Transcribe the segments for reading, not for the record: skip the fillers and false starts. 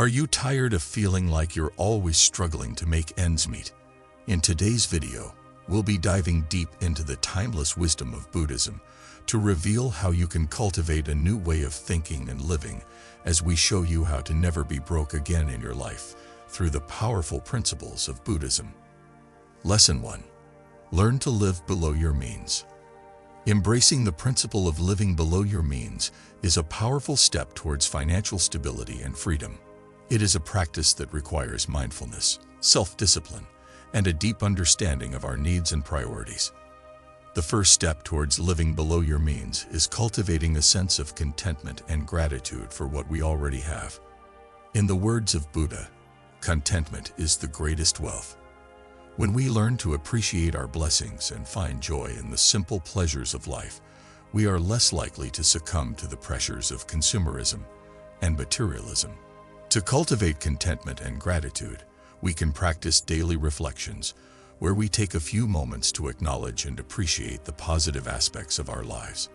Are you tired of feeling like you're always struggling to make ends meet? In today's video, we'll be diving deep into the timeless wisdom of Buddhism to reveal how you can cultivate a new way of thinking and living as we show you how to never be broke again in your life through the powerful principles of Buddhism. Lesson 1. Learn to live below your means. Embracing the principle of living below your means is a powerful step towards financial stability and freedom. It is a practice that requires mindfulness, self-discipline, and a deep understanding of our needs and priorities. The first step towards living below your means is cultivating a sense of contentment and gratitude for what we already have. In the words of Buddha, contentment is the greatest wealth. When we learn to appreciate our blessings and find joy in the simple pleasures of life, we are less likely to succumb to the pressures of consumerism and materialism. To cultivate contentment and gratitude, we can practice daily reflections, where we take a few moments to acknowledge and appreciate the positive aspects of our lives.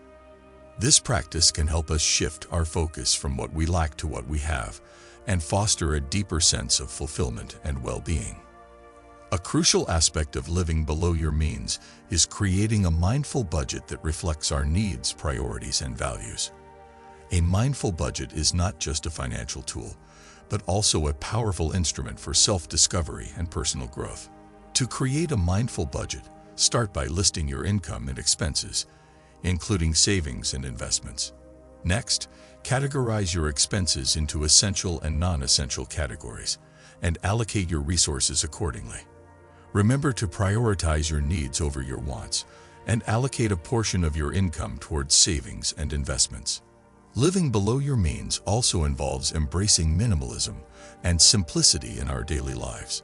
This practice can help us shift our focus from what we lack to what we have, and foster a deeper sense of fulfillment and well-being. A crucial aspect of living below your means is creating a mindful budget that reflects our needs, priorities, and values. A mindful budget is not just a financial tool, but also a powerful instrument for self-discovery and personal growth. To create a mindful budget, start by listing your income and expenses, including savings and investments. Next, categorize your expenses into essential and non-essential categories, and allocate your resources accordingly. Remember to prioritize your needs over your wants, and allocate a portion of your income towards savings and investments. Living below your means also involves embracing minimalism and simplicity in our daily lives.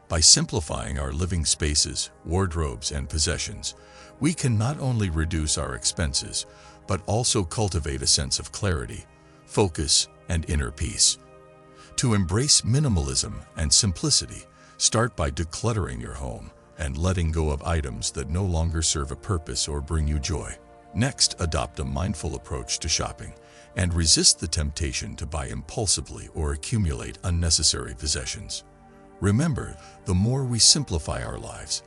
By simplifying our living spaces, wardrobes, and possessions, we can not only reduce our expenses, but also cultivate a sense of clarity, focus, and inner peace. To embrace minimalism and simplicity, start by decluttering your home and letting go of items that no longer serve a purpose or bring you joy. Next, adopt a mindful approach to shopping and resist the temptation to buy impulsively or accumulate unnecessary possessions. Remember, the more we simplify our lives,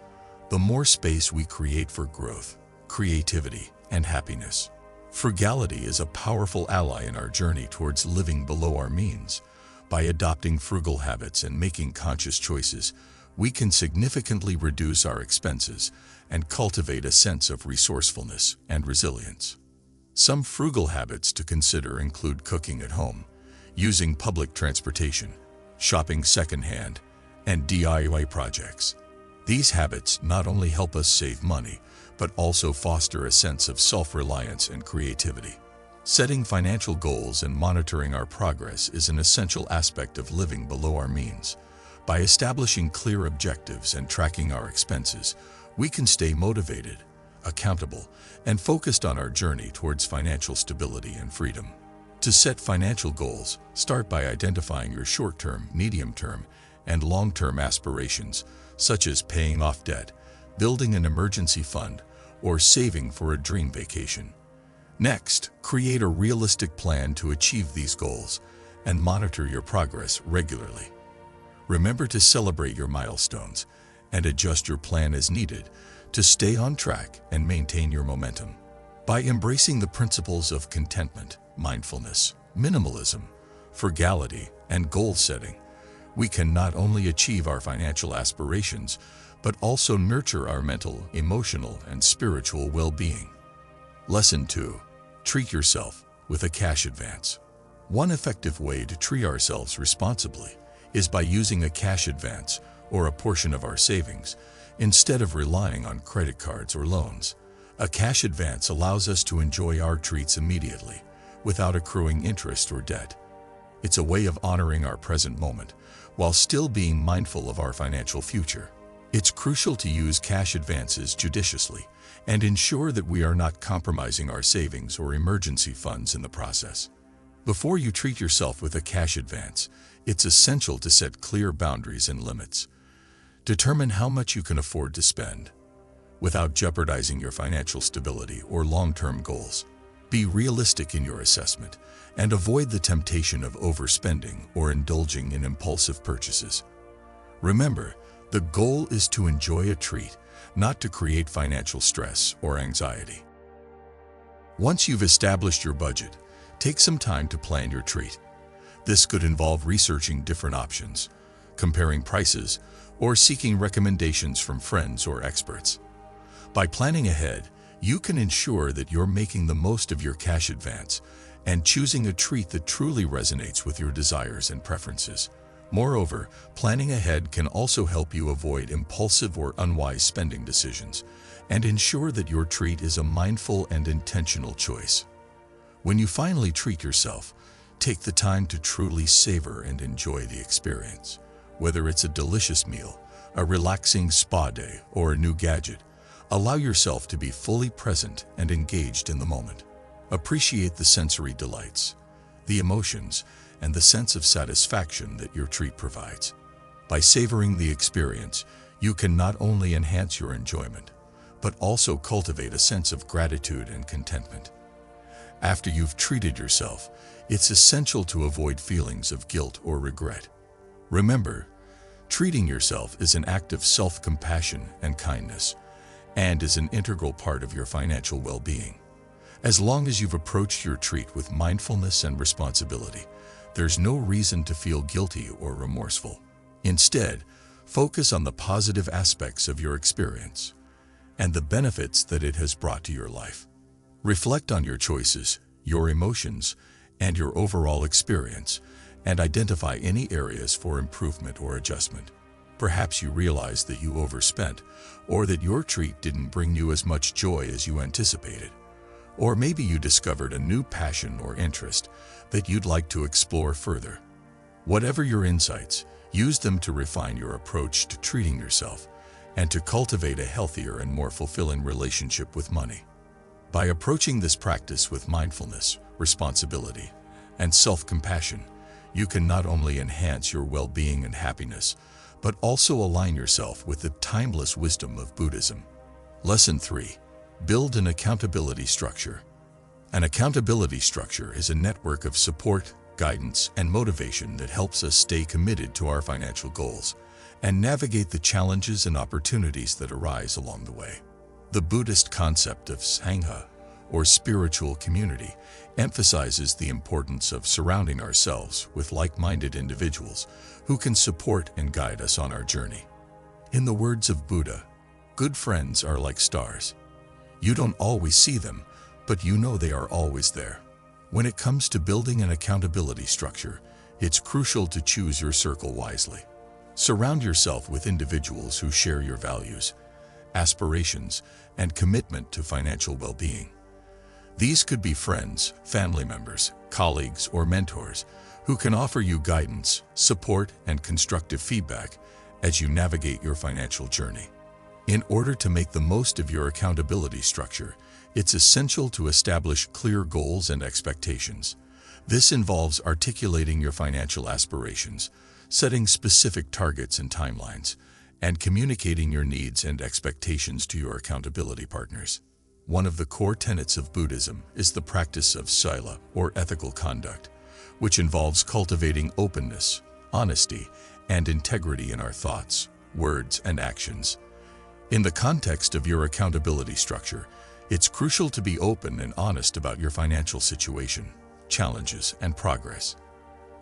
the more space we create for growth, creativity, and happiness. Frugality is a powerful ally in our journey towards living below our means. By adopting frugal habits and making conscious choices, we can significantly reduce our expenses and cultivate a sense of resourcefulness and resilience. Some frugal habits to consider include cooking at home, using public transportation, shopping secondhand, and DIY projects. These habits not only help us save money, but also foster a sense of self-reliance and creativity. Setting financial goals and monitoring our progress is an essential aspect of living below our means. By establishing clear objectives and tracking our expenses, we can stay motivated, accountable, and focused on our journey towards financial stability and freedom. To set financial goals, start by identifying your short-term, medium-term, and long-term aspirations, such as paying off debt, building an emergency fund, or saving for a dream vacation. Next, create a realistic plan to achieve these goals and monitor your progress regularly. Remember to celebrate your milestones and adjust your plan as needed to stay on track and maintain your momentum. By embracing the principles of contentment, mindfulness, minimalism, frugality, and goal setting, we can not only achieve our financial aspirations, but also nurture our mental, emotional, and spiritual well-being. Lesson 2. Treat yourself with a cash advance. One effective way to treat ourselves responsibly is by using a cash advance or a portion of our savings instead of relying on credit cards or loans. A cash advance allows us to enjoy our treats immediately without accruing interest or debt. It's a way of honoring our present moment while still being mindful of our financial future. It's crucial to use cash advances judiciously and ensure that we are not compromising our savings or emergency funds in the process. Before you treat yourself with a cash advance, it's essential to set clear boundaries and limits. Determine how much you can afford to spend without jeopardizing your financial stability or long-term goals. Be realistic in your assessment and avoid the temptation of overspending or indulging in impulsive purchases. Remember, the goal is to enjoy a treat, not to create financial stress or anxiety. Once you've established your budget, take some time to plan your treat. This could involve researching different options, comparing prices, or seeking recommendations from friends or experts. By planning ahead, you can ensure that you're making the most of your cash advance and choosing a treat that truly resonates with your desires and preferences. Moreover, planning ahead can also help you avoid impulsive or unwise spending decisions and ensure that your treat is a mindful and intentional choice. When you finally treat yourself, take the time to truly savor and enjoy the experience. Whether it's a delicious meal, a relaxing spa day, or a new gadget, allow yourself to be fully present and engaged in the moment. Appreciate the sensory delights, the emotions, and the sense of satisfaction that your treat provides. By savoring the experience, you can not only enhance your enjoyment, but also cultivate a sense of gratitude and contentment. After you've treated yourself, it's essential to avoid feelings of guilt or regret. Remember, treating yourself is an act of self-compassion and kindness, and is an integral part of your financial well-being. As long as you've approached your treat with mindfulness and responsibility, there's no reason to feel guilty or remorseful. Instead, focus on the positive aspects of your experience and the benefits that it has brought to your life. Reflect on your choices, your emotions, and your overall experience, and identify any areas for improvement or adjustment. Perhaps you realize that you overspent, or that your treat didn't bring you as much joy as you anticipated. Or maybe you discovered a new passion or interest that you'd like to explore further. Whatever your insights, use them to refine your approach to treating yourself and to cultivate a healthier and more fulfilling relationship with money. By approaching this practice with mindfulness, responsibility, and self-compassion, you can not only enhance your well-being and happiness, but also align yourself with the timeless wisdom of Buddhism. Lesson 3. Build an accountability structure. An accountability structure is a network of support, guidance, and motivation that helps us stay committed to our financial goals and navigate the challenges and opportunities that arise along the way. The Buddhist concept of Sangha, or spiritual community, emphasizes the importance of surrounding ourselves with like-minded individuals who can support and guide us on our journey. In the words of Buddha, good friends are like stars. You don't always see them, but you know they are always there. When it comes to building an accountability structure, it's crucial to choose your circle wisely. Surround yourself with individuals who share your values, aspirations, and commitment to financial well-being. These could be friends, family members, colleagues, or mentors who can offer you guidance, support, and constructive feedback as you navigate your financial journey. In order to make the most of your accountability structure, it's essential to establish clear goals and expectations. This involves articulating your financial aspirations, setting specific targets and timelines, and communicating your needs and expectations to your accountability partners. One of the core tenets of Buddhism is the practice of sila, or ethical conduct, which involves cultivating openness, honesty, and integrity in our thoughts, words, and actions. In the context of your accountability structure, it's crucial to be open and honest about your financial situation, challenges, and progress.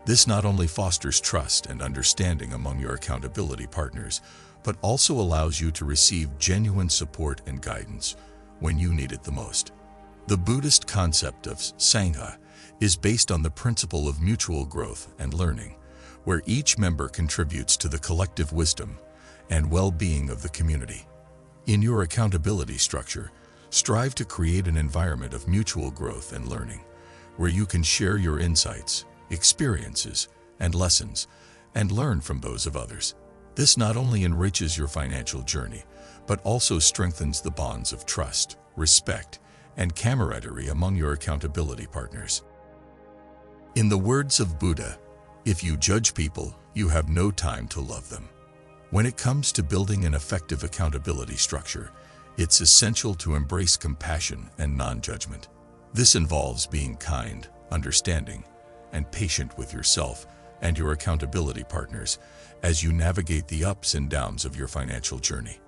This not only fosters trust and understanding among your accountability partners, but also allows you to receive genuine support and guidance when you need it the most. The Buddhist concept of Sangha is based on the principle of mutual growth and learning, where each member contributes to the collective wisdom and well-being of the community. In your accountability structure, strive to create an environment of mutual growth and learning, where you can share your insights, experiences, and lessons, and learn from those of others. This not only enriches your financial journey, but also strengthens the bonds of trust, respect, and camaraderie among your accountability partners. In the words of Buddha, if you judge people, you have no time to love them. When it comes to building an effective accountability structure, it's essential to embrace compassion and non-judgment. This involves being kind, understanding, and patient with yourself and your accountability partners as you navigate the ups and downs of your financial journey.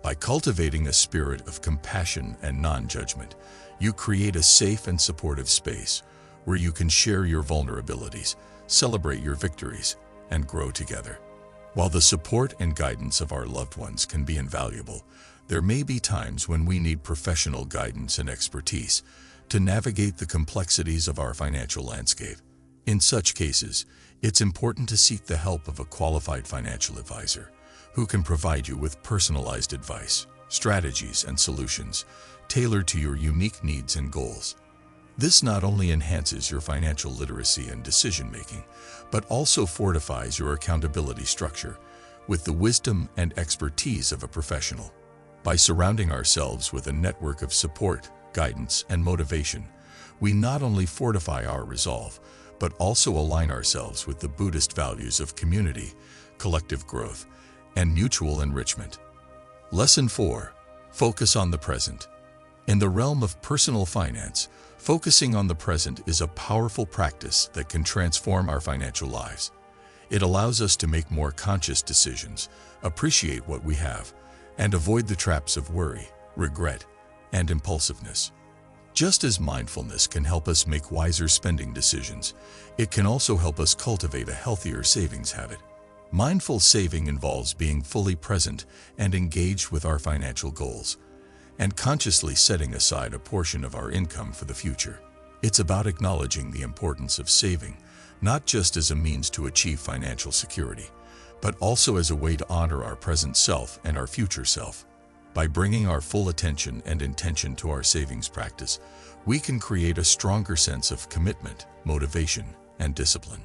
By cultivating a spirit of compassion and non-judgment, you create a safe and supportive space where you can share your vulnerabilities, celebrate your victories, and grow together. While the support and guidance of our loved ones can be invaluable, there may be times when we need professional guidance and expertise to navigate the complexities of our financial landscape. In such cases, it's important to seek the help of a qualified financial advisor who can provide you with personalized advice, strategies, and solutions tailored to your unique needs and goals. This not only enhances your financial literacy and decision-making, but also fortifies your accountability structure with the wisdom and expertise of a professional. By surrounding ourselves with a network of support, guidance, and motivation, we not only fortify our resolve, but also align ourselves with the Buddhist values of community, collective growth, and mutual enrichment. Lesson 4. Focus on the present. In the realm of personal finance, focusing on the present is a powerful practice that can transform our financial lives. It allows us to make more conscious decisions, appreciate what we have, and avoid the traps of worry, regret, and impulsiveness. Just as mindfulness can help us make wiser spending decisions, it can also help us cultivate a healthier savings habit. Mindful saving involves being fully present and engaged with our financial goals, and consciously setting aside a portion of our income for the future. It's about acknowledging the importance of saving, not just as a means to achieve financial security, but also as a way to honor our present self and our future self. By bringing our full attention and intention to our savings practice, we can create a stronger sense of commitment, motivation, and discipline.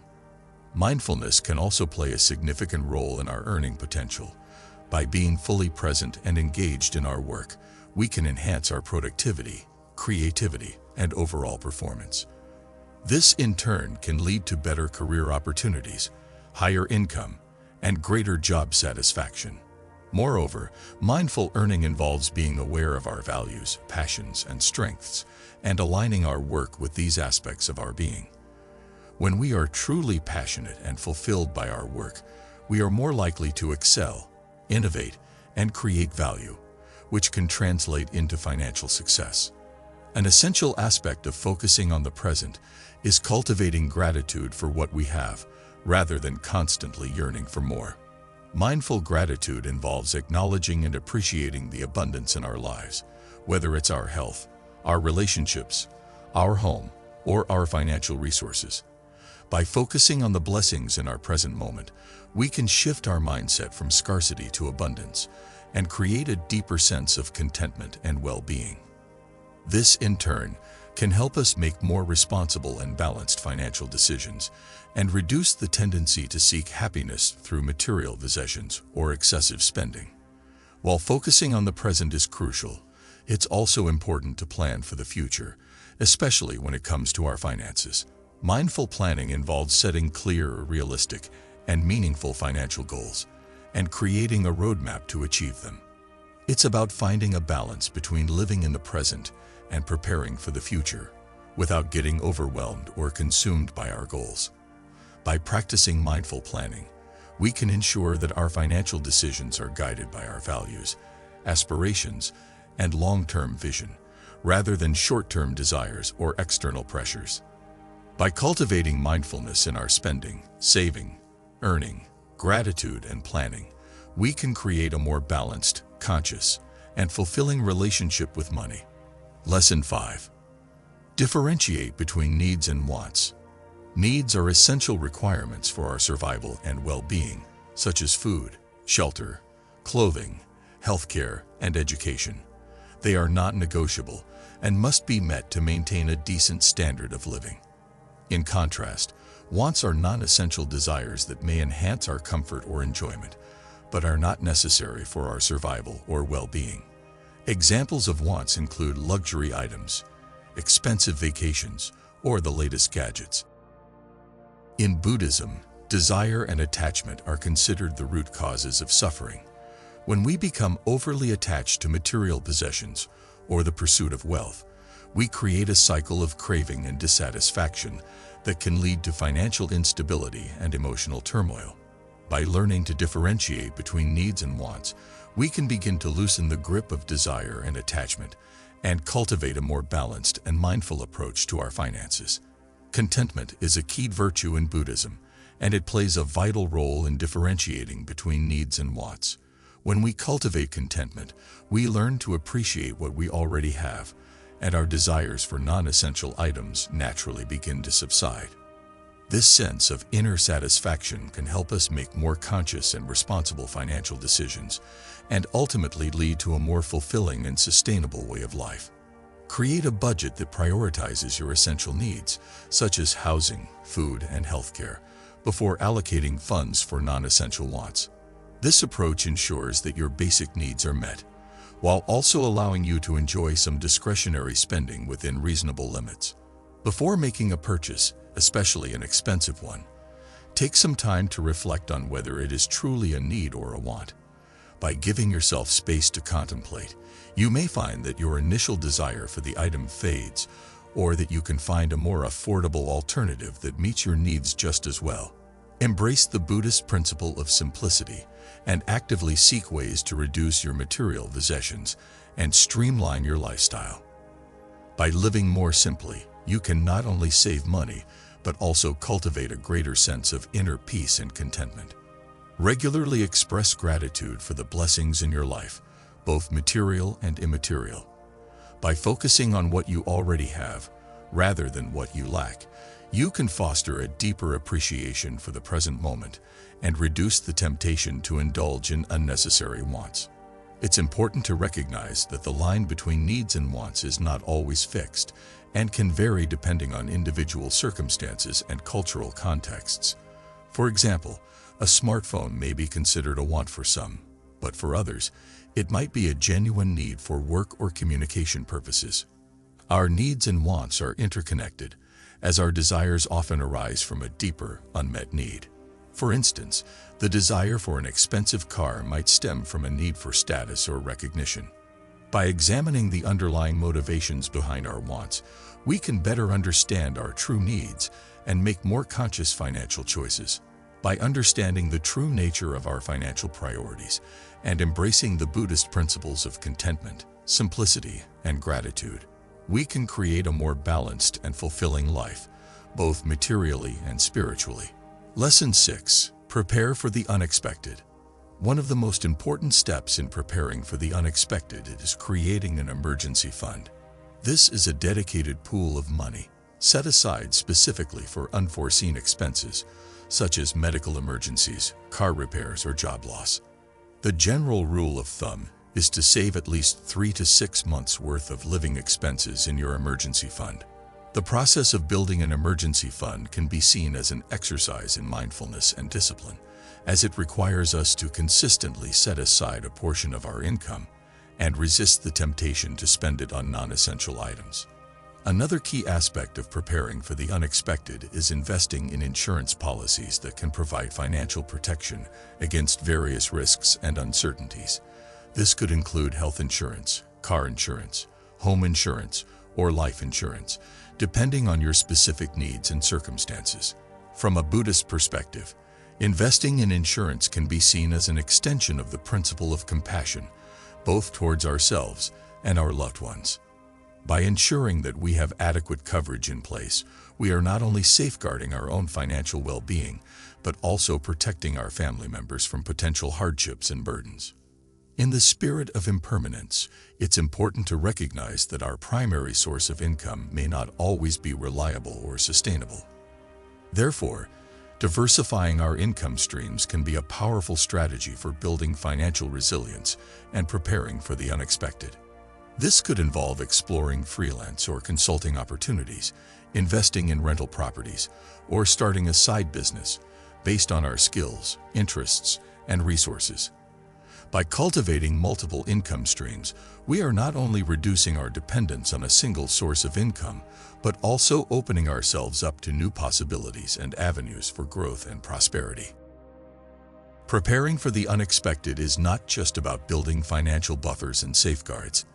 Mindfulness can also play a significant role in our earning potential. By being fully present and engaged in our work, we can enhance our productivity, creativity, and overall performance. This, in turn, can lead to better career opportunities, higher income, and greater job satisfaction. Moreover, mindful earning involves being aware of our values, passions, and strengths, and aligning our work with these aspects of our being. When we are truly passionate and fulfilled by our work, we are more likely to excel, innovate, and create value, which can translate into financial success. An essential aspect of focusing on the present is cultivating gratitude for what we have, rather than constantly yearning for more. Mindful gratitude involves acknowledging and appreciating the abundance in our lives, whether it's our health, our relationships, our home, or our financial resources. By focusing on the blessings in our present moment, we can shift our mindset from scarcity to abundance and create a deeper sense of contentment and well-being. This, in turn, can help us make more responsible and balanced financial decisions and reduce the tendency to seek happiness through material possessions or excessive spending. While focusing on the present is crucial, it's also important to plan for the future, especially when it comes to our finances. Mindful planning involves setting clear, realistic, and meaningful financial goals and creating a roadmap to achieve them. It's about finding a balance between living in the present and preparing for the future, without getting overwhelmed or consumed by our goals. By practicing mindful planning, we can ensure that our financial decisions are guided by our values, aspirations, and long-term vision, rather than short-term desires or external pressures. By cultivating mindfulness in our spending, saving, earning, gratitude, and planning, we can create a more balanced, conscious, and fulfilling relationship with money. Lesson 5. Differentiate between needs and wants. Needs are essential requirements for our survival and well-being, such as food, shelter, clothing, healthcare, and education. They are not negotiable and must be met to maintain a decent standard of living. In contrast, wants are non-essential desires that may enhance our comfort or enjoyment, but are not necessary for our survival or well-being. Examples of wants include luxury items, expensive vacations, or the latest gadgets. In Buddhism, desire and attachment are considered the root causes of suffering. When we become overly attached to material possessions or the pursuit of wealth, we create a cycle of craving and dissatisfaction that can lead to financial instability and emotional turmoil. By learning to differentiate between needs and wants, we can begin to loosen the grip of desire and attachment and cultivate a more balanced and mindful approach to our finances. Contentment is a key virtue in Buddhism, and it plays a vital role in differentiating between needs and wants. When we cultivate contentment, we learn to appreciate what we already have, and our desires for non-essential items naturally begin to subside. This sense of inner satisfaction can help us make more conscious and responsible financial decisions, and ultimately lead to a more fulfilling and sustainable way of life. Create a budget that prioritizes your essential needs, such as housing, food, and healthcare, before allocating funds for non-essential wants. This approach ensures that your basic needs are met, while also allowing you to enjoy some discretionary spending within reasonable limits. Before making a purchase, especially an expensive one, take some time to reflect on whether it is truly a need or a want. By giving yourself space to contemplate, you may find that your initial desire for the item fades, or that you can find a more affordable alternative that meets your needs just as well. Embrace the Buddhist principle of simplicity and actively seek ways to reduce your material possessions and streamline your lifestyle. By living more simply, you can not only save money, but also cultivate a greater sense of inner peace and contentment. Regularly express gratitude for the blessings in your life, both material and immaterial. By focusing on what you already have, rather than what you lack, you can foster a deeper appreciation for the present moment and reduce the temptation to indulge in unnecessary wants. It's important to recognize that the line between needs and wants is not always fixed and can vary depending on individual circumstances and cultural contexts. For example, a smartphone may be considered a want for some, but for others, it might be a genuine need for work or communication purposes. Our needs and wants are interconnected, as our desires often arise from a deeper, unmet need. For instance, the desire for an expensive car might stem from a need for status or recognition. By examining the underlying motivations behind our wants, we can better understand our true needs and make more conscious financial choices. By understanding the true nature of our financial priorities and embracing the Buddhist principles of contentment, simplicity, and gratitude, we can create a more balanced and fulfilling life, both materially and spiritually. Lesson 6. Prepare for the unexpected. One of the most important steps in preparing for the unexpected is creating an emergency fund. This is a dedicated pool of money set aside specifically for unforeseen expenses, such as medical emergencies, car repairs, or job loss. The general rule of thumb is to save at least 3 to 6 months' worth of living expenses in your emergency fund. The process of building an emergency fund can be seen as an exercise in mindfulness and discipline, as it requires us to consistently set aside a portion of our income and resist the temptation to spend it on non-essential items. Another key aspect of preparing for the unexpected is investing in insurance policies that can provide financial protection against various risks and uncertainties. This could include health insurance, car insurance, home insurance, or life insurance, depending on your specific needs and circumstances. From a Buddhist perspective, investing in insurance can be seen as an extension of the principle of compassion, both towards ourselves and our loved ones. By ensuring that we have adequate coverage in place, we are not only safeguarding our own financial well-being, but also protecting our family members from potential hardships and burdens. In the spirit of impermanence, it's important to recognize that our primary source of income may not always be reliable or sustainable. Therefore, diversifying our income streams can be a powerful strategy for building financial resilience and preparing for the unexpected. This could involve exploring freelance or consulting opportunities, investing in rental properties, or starting a side business based on our skills, interests, and resources. By cultivating multiple income streams, we are not only reducing our dependence on a single source of income, but also opening ourselves up to new possibilities and avenues for growth and prosperity. Preparing for the unexpected is not just about building financial buffers and safeguards.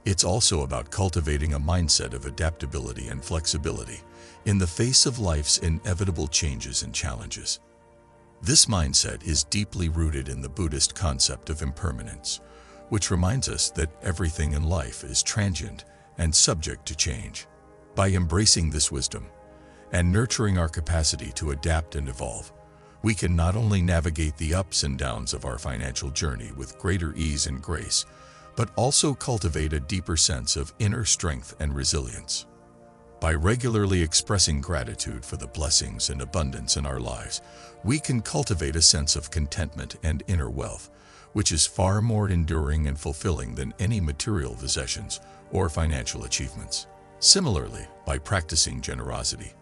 It's also about cultivating a mindset of adaptability and flexibility in the face of life's inevitable changes and challenges. This mindset is deeply rooted in the Buddhist concept of impermanence, which reminds us that everything in life is transient and subject to change. By embracing this wisdom and nurturing our capacity to adapt and evolve, we can not only navigate the ups and downs of our financial journey with greater ease and grace, but also cultivate a deeper sense of inner strength and resilience. By regularly expressing gratitude for the blessings and abundance in our lives, we can cultivate a sense of contentment and inner wealth, which is far more enduring and fulfilling than any material possessions or financial achievements. Similarly, by practicing generosity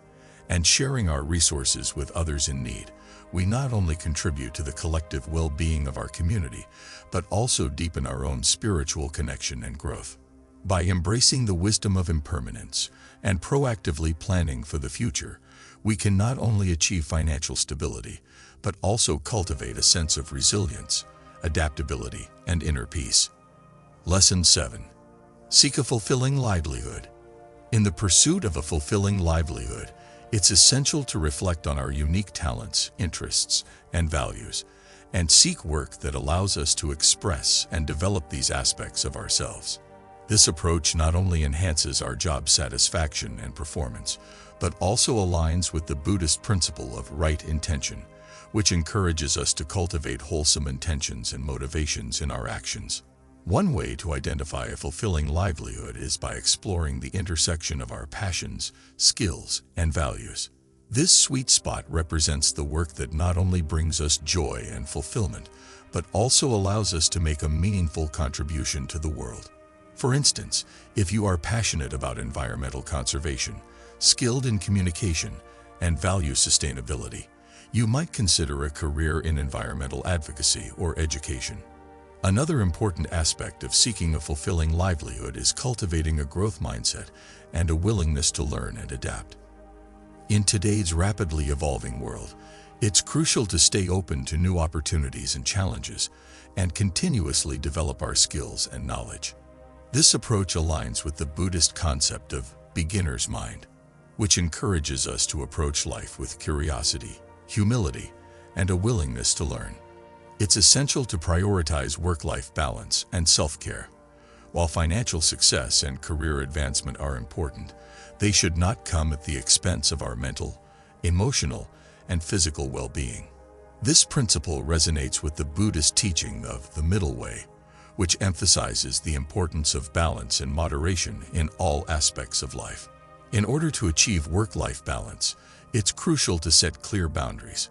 and sharing our resources with others in need, we not only contribute to the collective well-being of our community, but also deepen our own spiritual connection and growth. By embracing the wisdom of impermanence and proactively planning for the future, we can not only achieve financial stability, but also cultivate a sense of resilience, adaptability, and inner peace. Lesson 7. Seek a fulfilling livelihood. In the pursuit of a fulfilling livelihood, it's essential to reflect on our unique talents, interests, and values, and seek work that allows us to express and develop these aspects of ourselves. This approach not only enhances our job satisfaction and performance, but also aligns with the Buddhist principle of right intention, which encourages us to cultivate wholesome intentions and motivations in our actions. One way to identify a fulfilling livelihood is by exploring the intersection of our passions, skills, and values. This sweet spot represents the work that not only brings us joy and fulfillment, but also allows us to make a meaningful contribution to the world. For instance, if you are passionate about environmental conservation, skilled in communication, and value sustainability, you might consider a career in environmental advocacy or education. Another important aspect of seeking a fulfilling livelihood is cultivating a growth mindset and a willingness to learn and adapt. In today's rapidly evolving world, it's crucial to stay open to new opportunities and challenges and continuously develop our skills and knowledge. This approach aligns with the Buddhist concept of beginner's mind, which encourages us to approach life with curiosity, humility, and a willingness to learn. It's essential to prioritize work-life balance and self-care. While financial success and career advancement are important, they should not come at the expense of our mental, emotional, and physical well-being. This principle resonates with the Buddhist teaching of the middle way, which emphasizes the importance of balance and moderation in all aspects of life. In order to achieve work-life balance, it's crucial to set clear boundaries,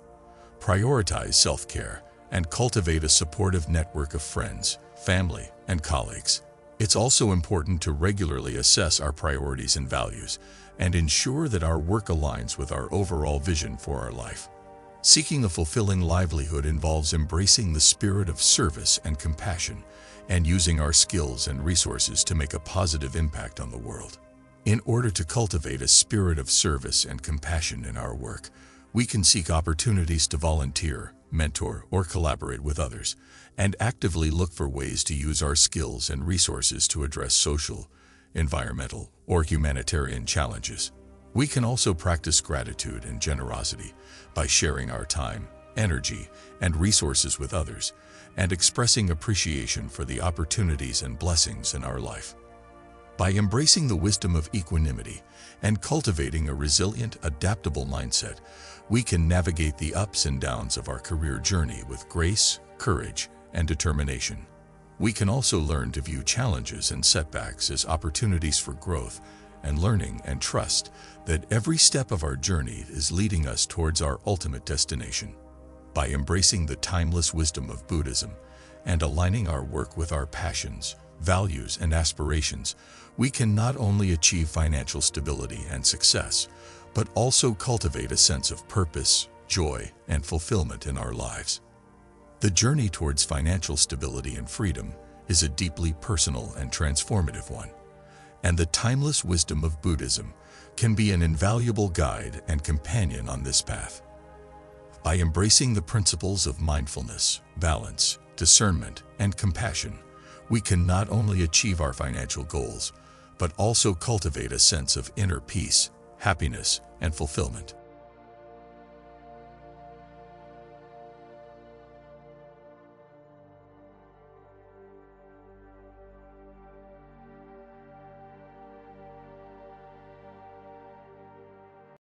prioritize self-care, and cultivate a supportive network of friends, family, and colleagues. It's also important to regularly assess our priorities and values and ensure that our work aligns with our overall vision for our life. Seeking a fulfilling livelihood involves embracing the spirit of service and compassion and using our skills and resources to make a positive impact on the world. In order to cultivate a spirit of service and compassion in our work, we can seek opportunities to volunteer, mentor, or collaborate with others, and actively look for ways to use our skills and resources to address social, environmental, or humanitarian challenges. We can also practice gratitude and generosity by sharing our time, energy, and resources with others, and expressing appreciation for the opportunities and blessings in our life. By embracing the wisdom of equanimity and cultivating a resilient, adaptable mindset, we can navigate the ups and downs of our career journey with grace, courage, and determination. We can also learn to view challenges and setbacks as opportunities for growth and learning, and trust that every step of our journey is leading us towards our ultimate destination. By embracing the timeless wisdom of Buddhism and aligning our work with our passions, values, and aspirations, we can not only achieve financial stability and success, but also cultivate a sense of purpose, joy, and fulfillment in our lives. The journey towards financial stability and freedom is a deeply personal and transformative one, and the timeless wisdom of Buddhism can be an invaluable guide and companion on this path. By embracing the principles of mindfulness, balance, discernment, and compassion, we can not only achieve our financial goals, but also cultivate a sense of inner peace, happiness, and fulfillment.